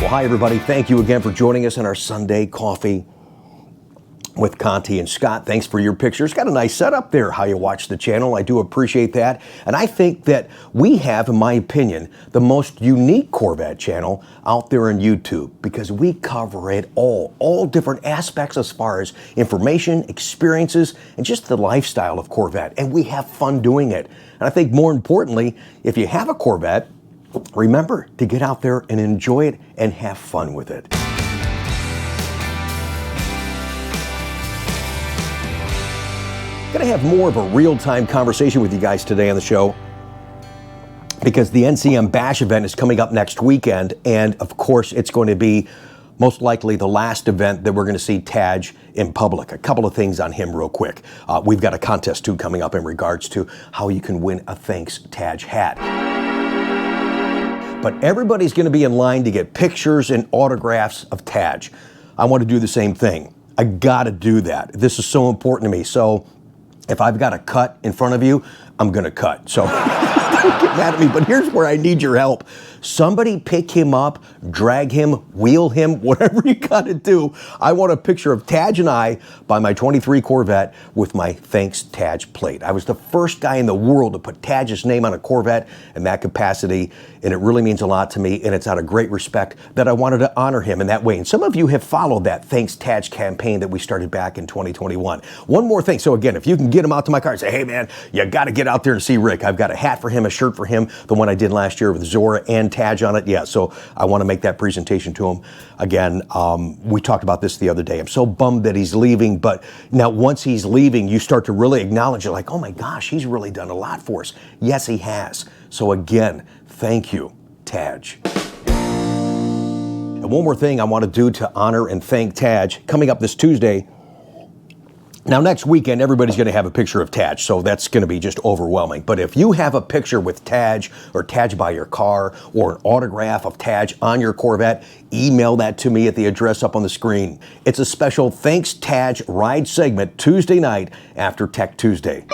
Well, hi, everybody. Thank you again for joining us in our Sunday Coffee with Conti and Scott. Thanks for your pictures. Got a nice setup there, how you watch the channel. I do appreciate that. And I think that we have, in my opinion, the most unique Corvette channel out there on YouTube because we cover it all different aspects as far as information, experiences, and just the lifestyle of Corvette. And we have fun doing it. And I think more importantly, if you have a Corvette, remember to get out there and enjoy it and have fun with it. Going to have more of a real-time conversation with you guys today on the show because the NCM Bash event is coming up next weekend, and of course it's going to be most likely the last event that we're going to see Tadge in public. A couple of things on him real quick. We've got a contest too coming up in regards to how you can win a Thanks Tadge hat. But everybody's going to be in line to get pictures and autographs of Tadge. I want to do the same thing. I got to do that. This is so important to me. So if I've got a cut in front of you, I'm going to cut. So don't get mad at me, but here's where I need your help. Somebody pick him up, drag him, wheel him, whatever you got to do. I want a picture of Tadge and I by my 23 Corvette with my Thanks Tadge plate. I was the first guy in the world to put Tadge's name on a Corvette in that capacity, and it really means a lot to me, and it's out of great respect that I wanted to honor him in that way. And some of you have followed that Thanks Tadge campaign that we started back in 2021. One more thing. So again, if you can get him out to my car and say, hey man, you got to get out there and see Rick. I've got a hat for him, a shirt for him, the one I did last year with Zora and Tadge on it. Yeah, so I want to make that presentation to him. Again, we talked about this the other day. I'm so bummed that he's leaving, but now once he's leaving, you start to really acknowledge it, like, oh my gosh, he's really done a lot for us. Yes, he has. So again, thank you, Tadge. And one more thing I want to do to honor and thank Tadge, coming up this Tuesday. Now, next weekend, everybody's going to have a picture of Tadge, so that's going to be just overwhelming. But if you have a picture with Tadge or Tadge by your car or an autograph of Tadge on your Corvette, email that to me at the address up on the screen. It's a special Thanks Tadge ride segment Tuesday night after Tech Tuesday.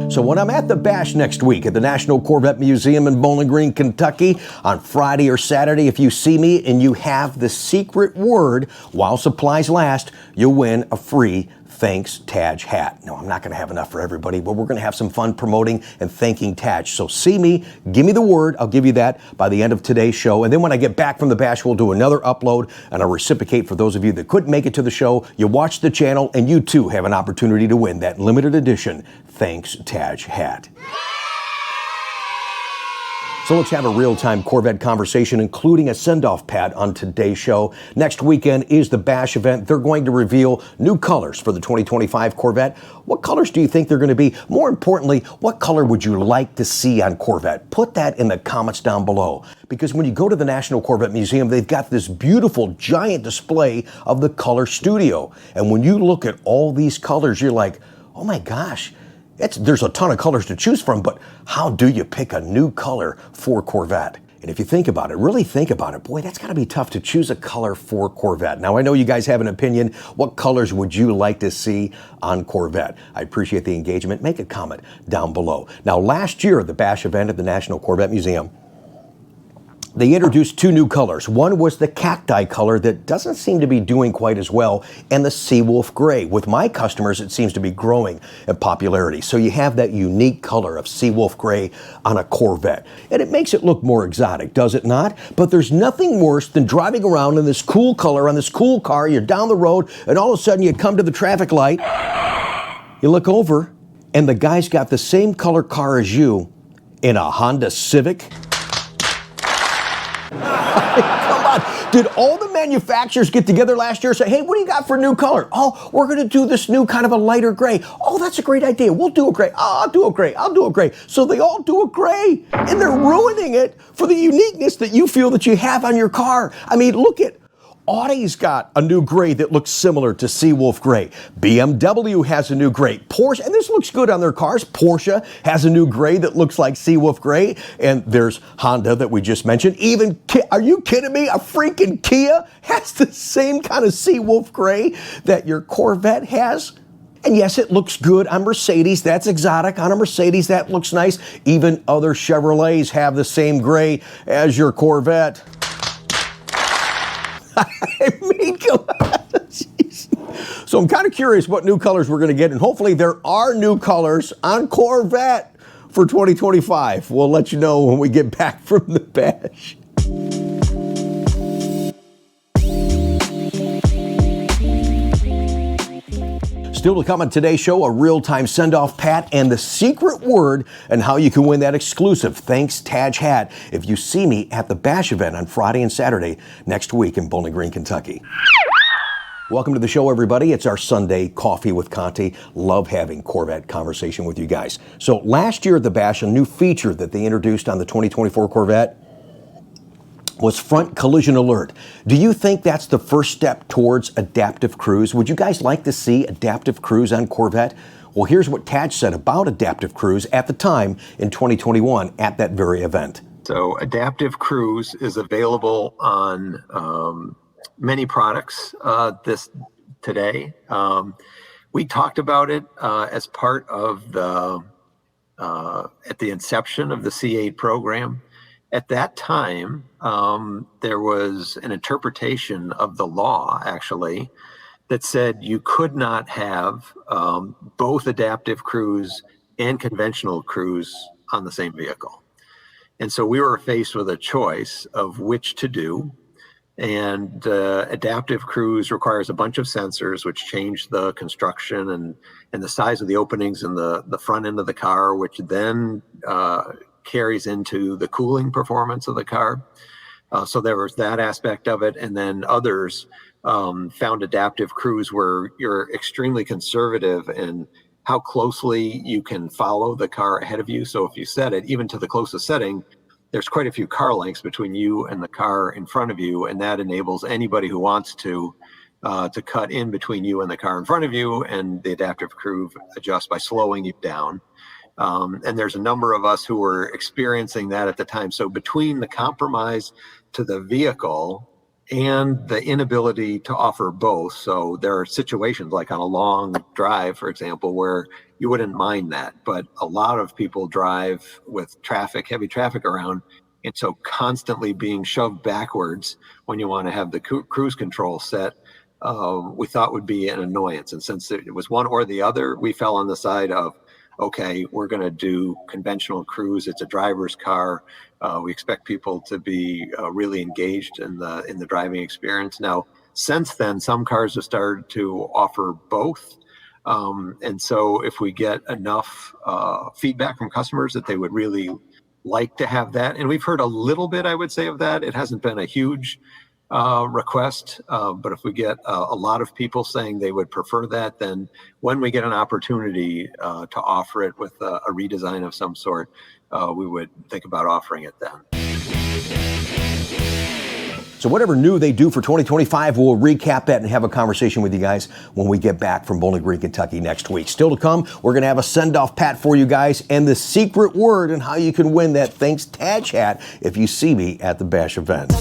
So when I'm at the Bash next week at the National Corvette Museum in Bowling Green, Kentucky, on Friday or Saturday, if you see me and you have the secret word, while supplies last, you'll win a free Thanks Tadge hat. No, I'm not going to have enough for everybody, but we're going to have some fun promoting and thanking Tadge. So see me, give me the word. I'll give you that by the end of today's show. And then when I get back from the Bash, we'll do another upload and I'll reciprocate for those of you that couldn't make it to the show. You watch the channel and you too have an opportunity to win that limited edition Thanks Tadge hat. So let's have a real-time Corvette conversation, including a send-off pad on today's show. Next weekend is the Bash event. They're going to reveal new colors for the 2025 Corvette. What colors do you think they're going to be? More importantly, what color would you like to see on Corvette? Put that in the comments down below. Because when you go to the National Corvette Museum, they've got this beautiful giant display of the color studio. And when you look at all these colors, you're like, oh my gosh, there's a ton of colors to choose from, but how do you pick a new color for Corvette? And if you think about it, really think about it, boy, that's got to be tough to choose a color for Corvette. Now, I know you guys have an opinion. What colors would you like to see on Corvette? I appreciate the engagement. Make a comment down below. Now, last year at the Bash event at the National Corvette Museum, they introduced two new colors. One was the cacti color that doesn't seem to be doing quite as well, and the Seawolf gray. With my customers, it seems to be growing in popularity. So you have that unique color of Seawolf gray on a Corvette. And it makes it look more exotic, does it not? But there's nothing worse than driving around in this cool color on this cool car. You're down the road, and all of a sudden you come to the traffic light. You look over, and the guy's got the same color car as you in a Honda Civic. Come on. Did all the manufacturers get together last year and say, hey, what do you got for a new color? Oh, we're going to do this new kind of a lighter gray. Oh, that's a great idea. We'll do a gray. Oh, I'll do a gray. I'll do a gray. So they all do a gray, and they're ruining it for the uniqueness that you feel that you have on your car. I mean, look at Audi's got a new gray that looks similar to Seawolf gray. BMW has a new gray. Porsche, and this looks good on their cars. Porsche has a new gray that looks like Seawolf gray. And there's Honda that we just mentioned. Even, are you kidding me? A freaking Kia has the same kind of Seawolf gray that your Corvette has. And yes, it looks good on Mercedes. That's exotic. On a Mercedes, that looks nice. Even other Chevrolets have the same gray as your Corvette. I mean, come on. Jeez. So I'm kind of curious what new colors we're going to get, and hopefully there are new colors on Corvette for 2025. We'll let you know when we get back from the bash. Still to come on today's show, a real-time send-off, Pat, and the secret word and how you can win that exclusive Thanks Tadge hat if you see me at the Bash event on Friday and Saturday next week in Bowling Green, Kentucky. Welcome to the show, everybody. It's our Sunday Coffee with Conti. Love having Corvette conversation with you guys. So last year at the Bash, a new feature that they introduced on the 2024 Corvette was front collision alert. Do you think that's the first step towards adaptive cruise? Would you guys like to see adaptive cruise on Corvette? Well, here's what Tadge said about adaptive cruise at the time in 2021 at that very event. So adaptive cruise is available on many products today. We talked about it as part of at the inception of the C8 program. At that time, there was an interpretation of the law, actually, that said you could not have both adaptive cruise and conventional cruise on the same vehicle. And so we were faced with a choice of which to do. And adaptive cruise requires a bunch of sensors, which change the construction and the size of the openings in the front end of the car, which then carries into the cooling performance of the car. So there was that aspect of it. And then others found adaptive cruise where you're extremely conservative in how closely you can follow the car ahead of you. So if you set it even to the closest setting, there's quite a few car lengths between you and the car in front of you. And that enables anybody who wants to cut in between you and the car in front of you, and the adaptive cruise adjusts by slowing you down. And there's a number of us who were experiencing that at the time. So between the compromise to the vehicle and the inability to offer both, so there are situations like on a long drive, for example, where you wouldn't mind that. But a lot of people drive with heavy traffic around, and so constantly being shoved backwards when you want to have the cruise control set, we thought would be an annoyance. And since it was one or the other, we fell on the side of, okay, we're going to do conventional cruise. It's a driver's car. We expect people to be really engaged in the driving experience. Now, since then, some cars have started to offer both. And so if we get enough feedback from customers that they would really like to have that, and we've heard a little bit, I would say, of that. It hasn't been a huge request, but if we get a lot of people saying they would prefer that, then when we get an opportunity to offer it with a redesign of some sort, we would think about offering it then. So whatever new they do for 2025, we'll recap that and have a conversation with you guys when we get back from Bowling Green, Kentucky next week. Still to come, we're going to have a send-off, Pat, for you guys, and the secret word and how you can win that Thanks Tadge hat if you see me at the Bash event.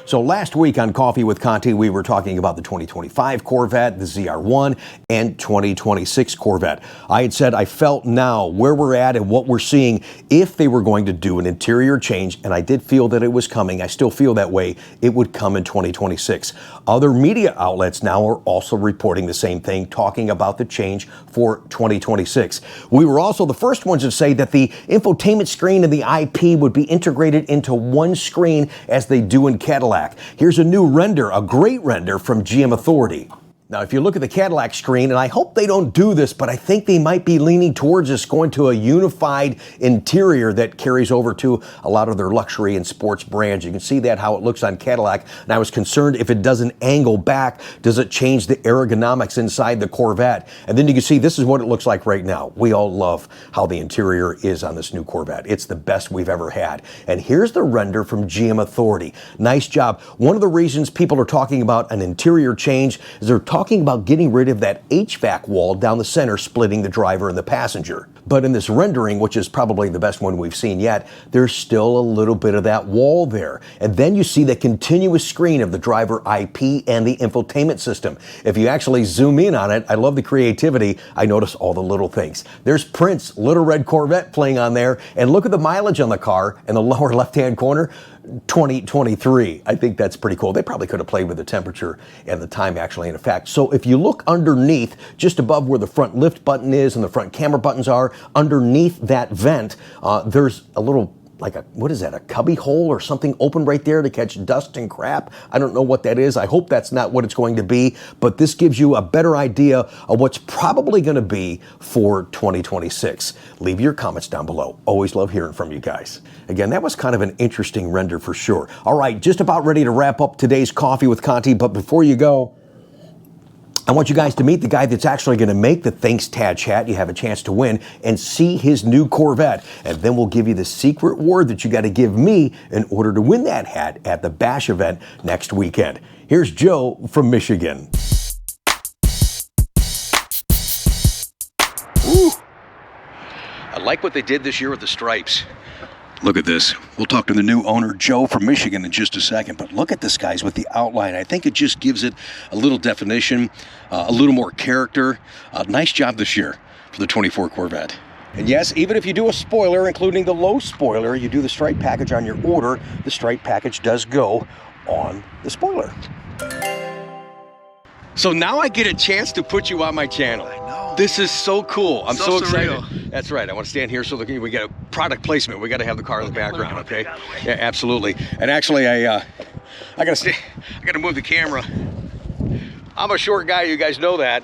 So last week on Coffee with Conti, we were talking about the 2025 Corvette, the ZR1, and 2026 Corvette. I had said I felt now where we're at and what we're seeing if they were going to do an interior change, and I did feel that it was coming. I still feel that way. It would come in 2026. Other media outlets now are also reporting the same thing, talking about the change for 2026. We were also the first ones to say that the infotainment screen and the IP would be integrated into one screen as they do in Cadillac. Here's a new render, a great render from GM Authority. Now, if you look at the Cadillac screen, and I hope they don't do this, but I think they might be leaning towards this, going to a unified interior that carries over to a lot of their luxury and sports brands. You can see that, how it looks on Cadillac. And I was concerned if it doesn't angle back, does it change the ergonomics inside the Corvette? And then you can see this is what it looks like right now. We all love how the interior is on this new Corvette. It's the best we've ever had. And here's the render from GM Authority. Nice job. One of the reasons people are talking about an interior change is they're talking talking about getting rid of that HVAC wall down the center, splitting the driver and the passenger. But in this rendering, which is probably the best one we've seen yet, there's still a little bit of that wall there. And then you see the continuous screen of the driver IP and the infotainment system. If you actually zoom in on it, I love the creativity. I notice all the little things. There's Prince, Little Red Corvette playing on there. And look at the mileage on the car in the lower left-hand corner. 2023. I think that's pretty cool. They probably could have played with the temperature and the time actually in effect. So if you look underneath, just above where the front lift button is and the front camera buttons are, underneath that vent, there's a little, like a, what is that, a cubby hole or something open right there to catch dust and crap? I don't know what that is. I hope that's not what it's going to be, but this gives you a better idea of what's probably going to be for 2026. Leave your comments down below. Always love hearing from you guys. Again, that was kind of an interesting render for sure. All right, just about ready to wrap up today's Coffee with Conti, but before you go, I want you guys to meet the guy that's actually going to make the Thanks Tadge hat. You have a chance to win and see his new Corvette. And then we'll give you the secret word that you got to give me in order to win that hat at the Bash event next weekend. Here's Joe from Michigan. Ooh. I like what they did this year with the stripes. Look at this. We'll talk to the new owner, Joe from Michigan, in just a second. But look at this, guys, with the outline. I think it just gives it a little definition, a little more character. Nice job this year for the 24 Corvette. And yes, even if you do a spoiler, including the low spoiler, you do the stripe package on your order, the stripe package does go on the spoiler. So now I get a chance to put you on my channel. I know. This is so cool. I'm so excited. Surreal. That's right. I want to stand here so that we get a product placement. We got to have the car in the background, okay? Yeah, absolutely. And actually, I gotta move the camera. I'm a short guy. You guys know that.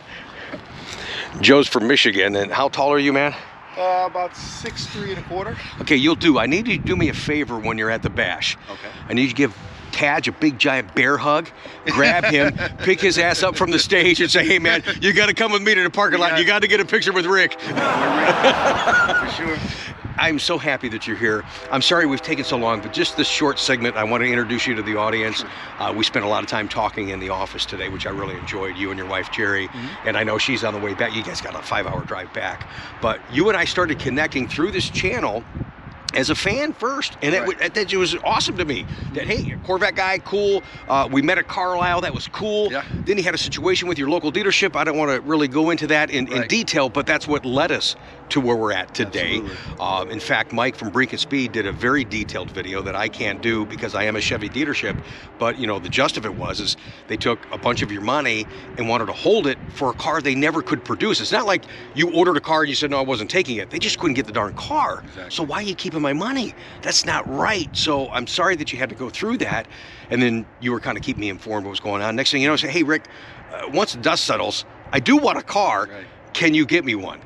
Joe's from Michigan. And how tall are you, man? About 6'3¼ Okay, you'll do. I need you to do me a favor when you're at the Bash. Okay. I need you to give Tadge a big giant bear hug, grab him, pick his ass up from the stage and say, hey man, you got to come with me to the parking lot. You got to get a picture with Rick. For sure. I'm so happy that you're here. I'm sorry we've taken so long, but just this short segment, I want to introduce you to the audience. We spent a lot of time talking in the office today, which I really enjoyed, you and your wife, Jerry. And I know she's on the way back. You guys got a 5-hour drive back. But you and I started connecting through this channel as a fan first, and it was awesome to me that, hey, Corvette guy, cool. We met at Carlisle, that was cool. Yeah. Then he had a situation with your local dealership. I don't want to really go into that in detail, but that's what led us to where we're at today. In fact, Mike from Brink and Speed did a very detailed video that I can't do because I am a Chevy dealership, but you know, the gist of it is they took a bunch of your money and wanted to hold it for a car they never could produce. It's not like you ordered a car and you said, no, I wasn't taking it. They just couldn't get the darn car. Exactly. So why are you keeping my money? That's not right. So I'm sorry that you had to go through that. And then you were kind of keeping me informed what was going on. Next thing you know, I say, hey, Rick, once the dust settles, I do want a car. Right. Can you get me one?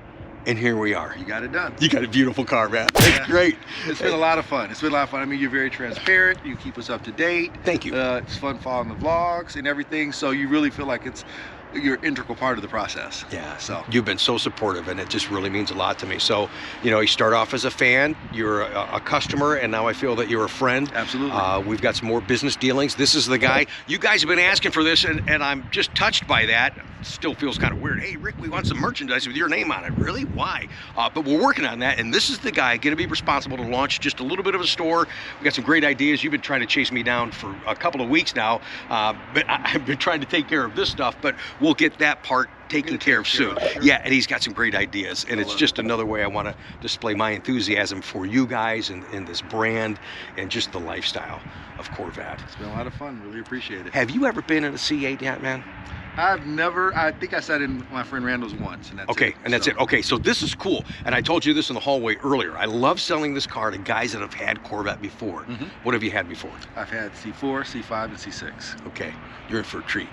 And here we are. You got it done. You got a beautiful car, man. It's great. It's been a lot of fun. It's been a lot of fun. I mean, you're very transparent. You keep us up to date. Thank you. It's fun following the vlogs and everything. So you really feel like you're an integral part of the process. Yeah, so you've been so supportive, and it just really means a lot to me. So, you know, you start off as a fan, you're a customer, and now I feel that you're a friend. Absolutely. We've got some more business dealings. This is the guy. You guys have been asking for this, and I'm just touched by that. Still feels kind of weird. Hey, Rick, we want some merchandise with your name on it. Really? Why? But we're working on that, and this is the guy going to be responsible to launch just a little bit of a store. We got some great ideas. You've been trying to chase me down for a couple of weeks now, but I've been trying to take care of this stuff, but we'll get that part taken care of soon. Sure. Yeah, and he's got some great ideas, and it's just another way I want to display my enthusiasm for you guys and this brand and just the lifestyle of Corvette. It's been a lot of fun. Really appreciate it. Have you ever been in a C8 yet, man? I've never. I think I sat in my friend Randall's once, and that's okay, it. And that's it. Okay, so this is cool, and I told you this in the hallway earlier. I love selling this car to guys that have had Corvette before. What have you had before? I've had C4, C5, and C6. Okay, you're in for a treat.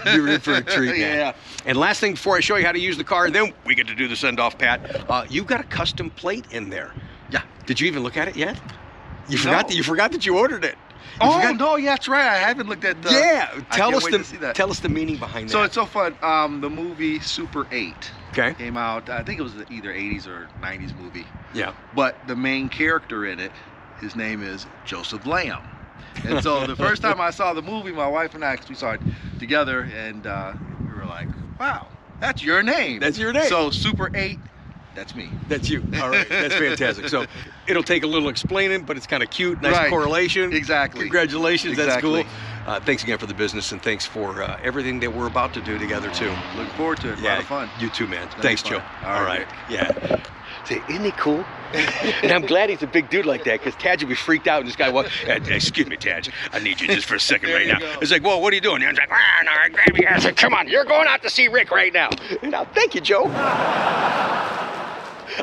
You're in for a treat, man. Yeah. And last thing before I show you how to use the car, and then we get to do the send-off, Pat. You've got a custom plate in there. Yeah. Did you even look at it yet? You forgot that you ordered it. No, yeah, that's right. I haven't looked at the... Yeah, tell us the meaning behind that. So it's so fun. The movie Super 8 came out, I think it was either 80s or 90s movie. Yeah. But the main character in it, his name is Joseph Lamb. And so the first time I saw the movie, my wife and I, we saw it together, and we were like, wow, that's your name. That's your name. So Super 8, that's me. That's you. All right, that's fantastic. So it'll take a little explaining, but it's kind of cute. Nice correlation. Exactly. Congratulations. Exactly. That's cool. Thanks again for the business, and thanks for everything that we're about to do together too. Looking forward to it. A lot of fun. You too, man. Thanks, Joe. All right. Yeah. Say, isn't he cool? And I'm glad he's a big dude like that, because Tadge would be freaked out, and this guy walked, excuse me, Tadge, I need you just for a second right now. It's like, well, what are you doing? And he's like, no, I grab your ass. I said, come on, you're going out to see Rick right now. And thank you, Joe.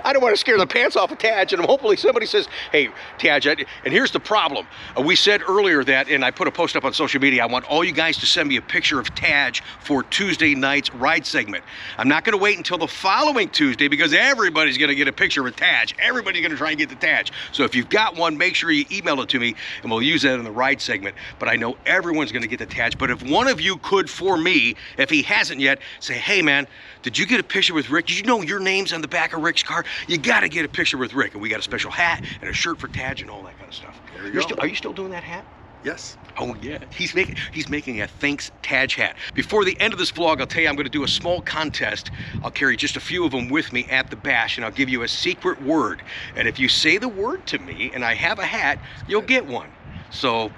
I don't want to scare the pants off of Tadge, and hopefully somebody says, hey, Tadge, and here's the problem. We said earlier that, and I put a post up on social media, I want all you guys to send me a picture of Tadge for Tuesday night's ride segment. I'm not going to wait until the following Tuesday, because everybody's going to get a picture of Tadge. Everybody's going to try and get the Tadge. So if you've got one, make sure you email it to me, and we'll use that in the ride segment. But I know everyone's going to get the Tadge. But if one of you could, for me, if he hasn't yet, say, hey, man, did you get a picture with Rick? Did you know your name's on the back of Rick's car? You got to get a picture with Rick. And we got a special hat and a shirt for Tadge and all that kind of stuff. There you go. Are you still doing that hat? Yes. Oh, yeah. He's making a Thanks Tadge hat. Before the end of this vlog, I'll tell you I'm going to do a small contest. I'll carry just a few of them with me at the bash, and I'll give you a secret word. And if you say the word to me and I have a hat, you'll get one. So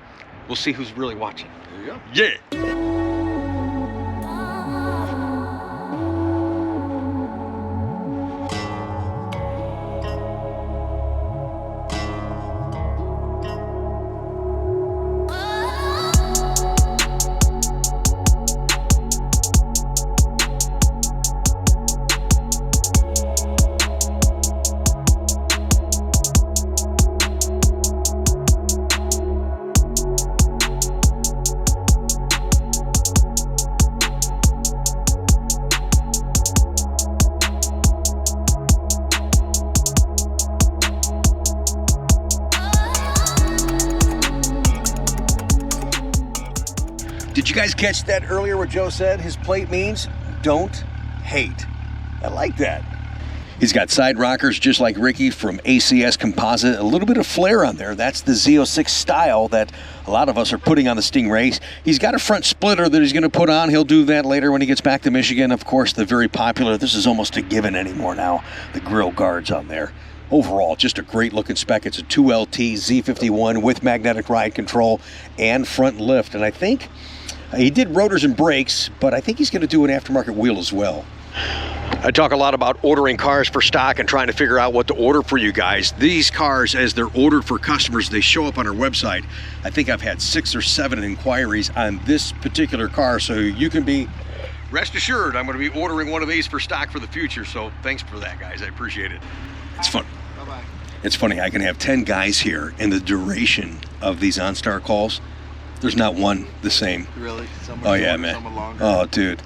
we'll see who's really watching. There you go. Yeah. Did you guys catch that earlier, what Joe said? His plate means don't hate. I like that. He's got side rockers just like Ricky from ACS Composite. A little bit of flair on there. That's the Z06 style that a lot of us are putting on the Stingrays. He's got a front splitter that he's going to put on. He'll do that later when he gets back to Michigan. Of course, the very popular, this is almost a given anymore now, the grill guards on there. Overall, just a great looking spec. It's a 2LT Z51 with magnetic ride control and front lift. And I think he did rotors and brakes, but I think he's going to do an aftermarket wheel as well. I talk a lot about ordering cars for stock and trying to figure out what to order for you guys. These cars, as they're ordered for customers, they show up on our website. I think I've had 6 or 7 inquiries on this particular car, so you can be rest assured I'm going to be ordering one of these for stock for the future. So thanks for that, guys. I appreciate it. It's fun. Bye-bye. It's funny, I can have 10 guys here, and the duration of these OnStar calls, there's not one the same. Really? Some Oh, yeah, man. Oh, dude.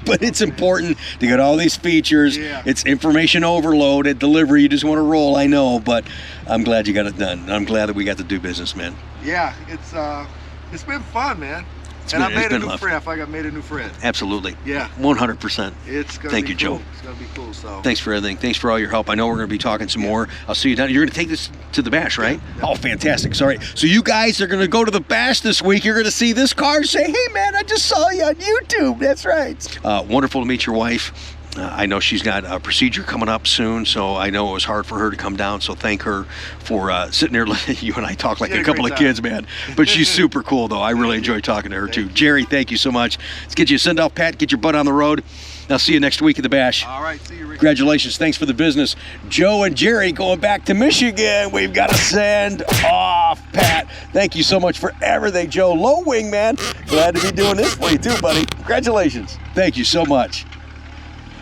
But it's important to get all these features. Yeah. It's information overload at delivery. You just want to roll, I know, but I'm glad you got it done. I'm glad that we got to do business, man. Yeah, it's been fun, man. I made a new friend. I feel like I made a new friend. Absolutely. Yeah. 100%. It's gonna Thank be you, cool. Joe. It's gonna be cool. So thanks for everything. Thanks for all your help. I know we're going to be talking some more. I'll see you down. You're going to take this to the bash, right? Yeah. Oh, fantastic. Sorry. So you guys are going to go to the bash this week. You're going to see this car and say, hey, man, I just saw you on YouTube. That's right. Wonderful to meet your wife. I know she's got a procedure coming up soon, so I know it was hard for her to come down, so thank her for sitting there letting you and I talk like a couple of kids, man. But she's super cool, though. I really enjoy talking to her, too. Jerry, thank you so much. Let's get you a send-off, Pat. Get your butt on the road. I'll see you next week at the bash. all right, see you, Rick. Congratulations. Thanks for the business. Joe and Jerry going back to Michigan. We've got to send off, Pat. Thank you so much for everything, Joe. Low wing, man. Glad to be doing this for you, too, buddy. Congratulations. Thank you so much.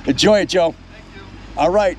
Enjoy it, Joe. Thank you. All right.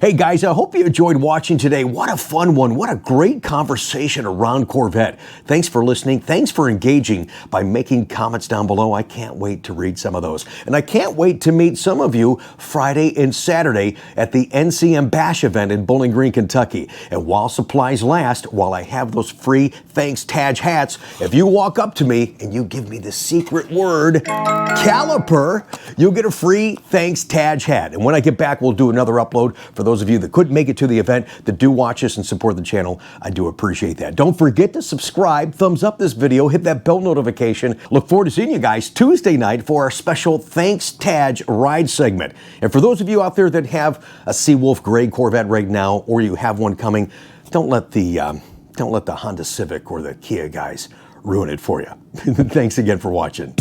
Hey guys, I hope you enjoyed watching today. What a fun one. What a great conversation around Corvette. Thanks for listening. Thanks for engaging by making comments down below. I can't wait to read some of those. And I can't wait to meet some of you Friday and Saturday at the NCM Bash event in Bowling Green, Kentucky. And while supplies last, while I have those free Thanks Tadge hats, if you walk up to me and you give me the secret word, caliper, you'll get a free Thanks Tadge hat. And when I get back, we'll do another upload for those of you that couldn't make it to the event, that do watch us and support the channel, I do appreciate that. Don't forget to subscribe, thumbs up this video, hit that bell notification. Look forward to seeing you guys Tuesday night for our special Thanks Tadge ride segment. And for those of you out there that have a Seawolf gray Corvette right now, or you have one coming, don't let the Honda Civic or the Kia guys ruin it for you. Thanks again for watching.